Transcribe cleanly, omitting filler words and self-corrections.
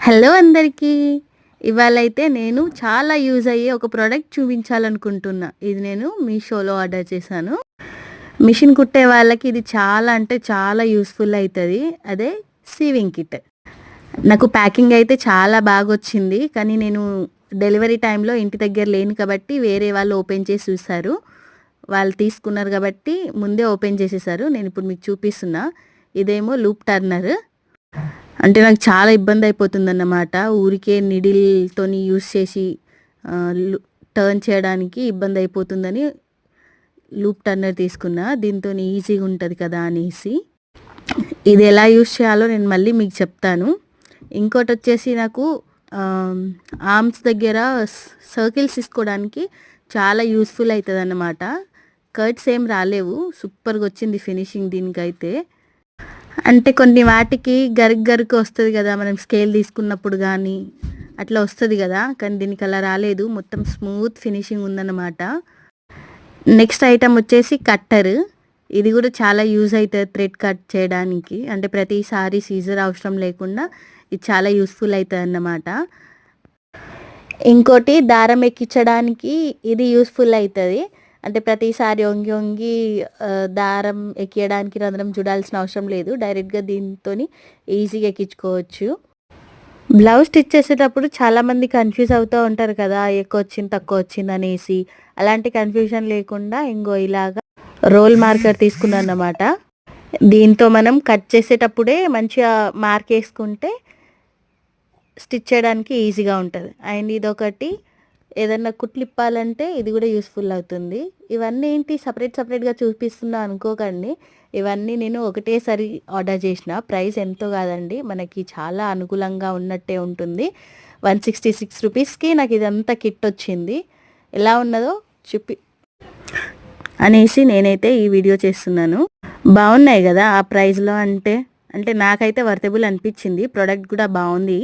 Hello అందరికీ. ఇవాళైతే నేను చాలా యూజ్ అయ్యే ఒక ప్రోడక్ట్ చూపించాలనుకుంటున్నా. ఇది నేను మీషోలో ఆర్డర్ చేశాను. మిషన్ కుట్టే వాళ్ళకి ఇది చాలా అంటే చాలా యూస్ఫుల్ అవుతుంది. అదే సీవింగ్ కిట్. నాకు ప్యాకింగ్ అయితే చాలా బాగా వచ్చింది. కానీ నేను డెలివరీ టైంలో ఇంటి దగ్గర లేను కాబట్టి వేరే వాళ్ళు ఓపెన్ చేసి చూశారు. వాళ్ళు తీసుకున్నారు కాబట్టి ముందే ఓపెన్ చేసేసారు. నేను ఇప్పుడు మీకు చూపిస్తున్నా. ఇదేమో లూప్ టర్నర్. అంటే నాకు చాలా ఇబ్బంది అయిపోతుందన్నమాట. ఊరికే నీడిల్‌తోని యూజ్ చేసి టర్న్ చేయడానికి ఇబ్బంది అయిపోతుందని లూప్ టర్నర్ తీసుకున్నా. దీంతోని ఈజీగా ఉంటది కదా అనేసి. ఇది ఎలా యూజ్ చేయాలో నేను మళ్ళీ మీకు చెప్తాను. ఇంకోటొచ్చేసి నాకు ఆర్మ్స్ దగ్గర సర్కిల్స్ తీసుకోవడానికి చాలా యూజ్‌ఫుల్ అయితదన్నమాట. కట్స్ ఏం రాలేవు. సూపర్‌గా వచ్చింది ఫినిషింగ్ దీనికైతే. అంటే కొన్ని వాటికి గరుకు వస్తుంది కదా, మనం స్కేల్ తీసుకున్నప్పుడు కానీ అట్లా వస్తుంది కదా, కానీ దీనికి అలా రాలేదు. మొత్తం స్మూత్ ఫినిషింగ్ ఉందన్నమాట. నెక్స్ట్ ఐటమ్ వచ్చేసి కట్టర్. ఇది కూడా చాలా యూజ్ అవుతుంది థ్రెడ్ కట్ చేయడానికి. అంటే ప్రతిసారి సీజర్ అవసరం లేకుండా ఇది చాలా యూస్ఫుల్ అవుతుంది అన్నమాట. ఇంకోటి దారం ఎక్కించడానికి ఇది యూస్ఫుల్ అవుతుంది. అంటే ప్రతిసారి వంగి దారం ఎక్కియడానికి రంధ్రం చూడాల్సిన అవసరం లేదు. డైరెక్ట్గా దీంతోని ఈజీగా ఎక్కించుకోవచ్చు. బ్లౌజ్ స్టిచ్ చేసేటప్పుడు చాలామంది కన్ఫ్యూజ్ అవుతూ ఉంటారు కదా, ఎక్కువ వచ్చింది తక్కువ వచ్చింది అనేసి. అలాంటి కన్ఫ్యూజన్ లేకుండా ఇంకో ఇలాగా రోల్ మార్కర్ తీసుకున్నాను అన్నమాట. దీంతో మనం కట్ చేసేటప్పుడే మంచిగా మార్క్ వేసుకుంటే స్టిచ్ చేయడానికి ఈజీగా ఉంటుంది. అండ్ ఇదొకటి ఏదన్నా కుట్లిప్పాలంటే ఇది కూడా యూస్ఫుల్ అవుతుంది. ఇవన్నీ ఏంటి సపరేట్గా చూపిస్తున్నా అనుకోకండి. ఇవన్నీ నేను ఒకటేసారి ఆర్డర్ చేసిన. ప్రైస్ ఎంతో కాదండి, మనకి చాలా అనుకూలంగా ఉన్నట్టే ఉంటుంది. 166 రూపీస్కి నాకు ఇదంతా కిట్ వచ్చింది. ఎలా ఉన్నదో అనేసి నేనైతే ఈ వీడియో చేస్తున్నాను. బాగున్నాయి కదా ఆ ప్రైస్లో. అంటే నాకైతే వర్తబుల్ అనిపించింది. ప్రోడక్ట్ కూడా బాగుంది.